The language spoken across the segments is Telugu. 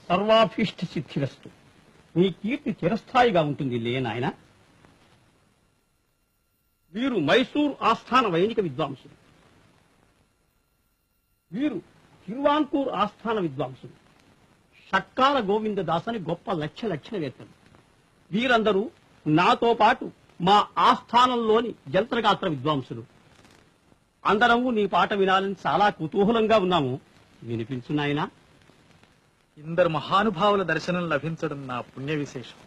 సర్వాభీష్ట సిద్ధిరస్తు. నీ కీర్తి చిరస్థాయిగా ఉంటుంది లే నాయన. వీరు మైసూర్ ఆస్థాన వైదిక విద్వాంసులు, వీరు తిరువాన్కూర్ ఆస్థాన విద్వాంసులు, షట్కాల గోవిందదాసని గొప్ప లక్షణవేత్తలు. వీరందరూ నాతో పాటు మా ఆస్థానంలోని జంత్రగాత్ర విద్వాంసులు. అందరము నీ పాట వినాలని చాలా కుతూహలంగా ఉన్నాము. వినిపించు నాయనా. ఇందరు మహానుభావుల దర్శనం లభించడం నా పుణ్య విశేషం.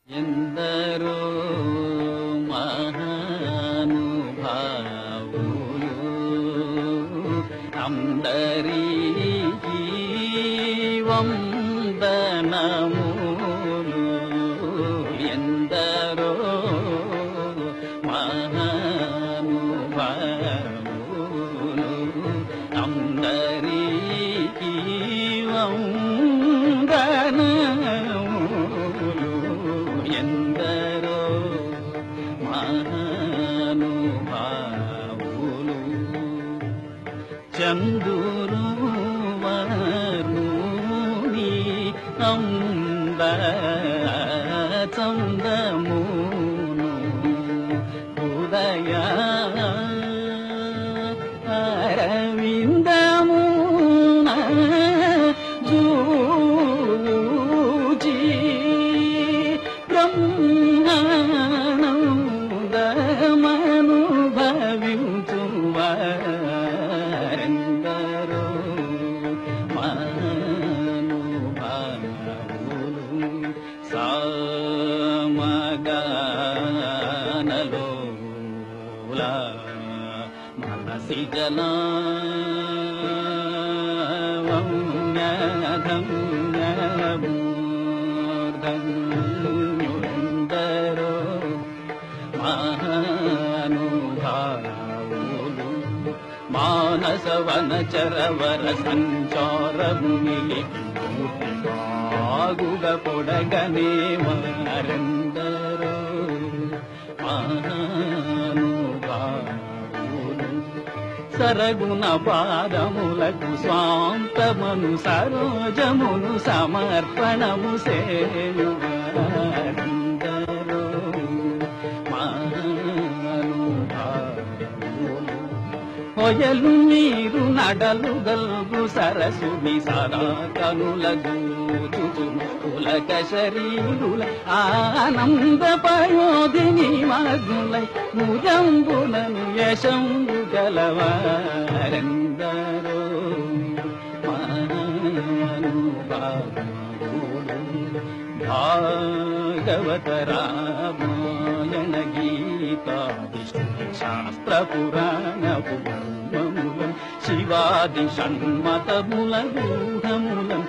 ఎందరో మహానుభావులు అందరికీ వందనములు. ఎందరో మహానుభావులు అందరికీ వందనములు. ఎందరో మహానుభావులు చందురు వర్ణుని అంద చందమును ఉదయ అరవిందమున జూచి బ్రహ్మానందమనుభవించువారెందరో మహానుభావులు సామగానలోల మనసి జలావమ్యధమ్యమూర్ధన్యుందరో మహానుభావులు మానస వనచరవర సంచారముని ఆగుగ పొడగనే వారెందరో మహానుభావులు సరగుణ పాదములకు స్వాంతమును సరోజమును సమర్పణము సేయువారెందరో మహానుభావులు ఒయలు నీరు నడలు గల్గు సరసుని సరా కనుల పులక శరీరుల ఆనంద పయోధిని మగ్నులై ముజంబులను యశంబు గలవారెందరో మహానుభావులు భాగవత రామాయణ గీతాది శాస్త్ర పురాణ పురాణములం శివాది షణ్మతముల గూఢములం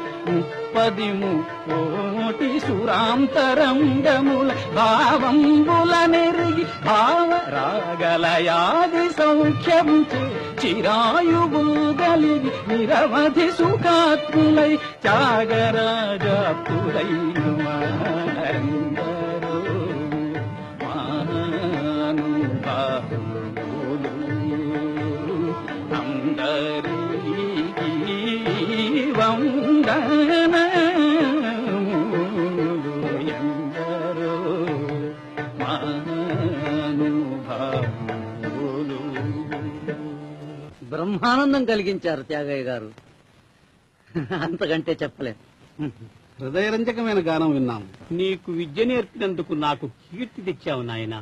30 సురాంతరంగముల భావంబుల నెరిగి భావరాగలయాది సౌఖ్యము చిరాయువు గలిగి నిరవధి సుఖాత్ములై త్యాగరాజాప్తులైన వారెందరో మహానుభావులు అందరికీ వందనములు. ఎందరో మహానుభావులు. బ్రహ్మానందం కలిగించారు త్యాగయ్య గారు. అంతకంటే చెప్పలేం. హృదయరంజకమైన గానం విన్నాము. నీకు విద్య నేర్పినందుకు నాకు కీర్తి తెచ్చావు నాయన.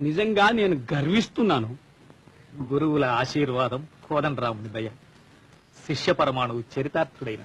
నిజంగా నేను గర్విస్తున్నాను. గురువుల ఆశీర్వాదం, కోదండరాముని దయ, శిష్య పరమాణువు చరితార్థుడైన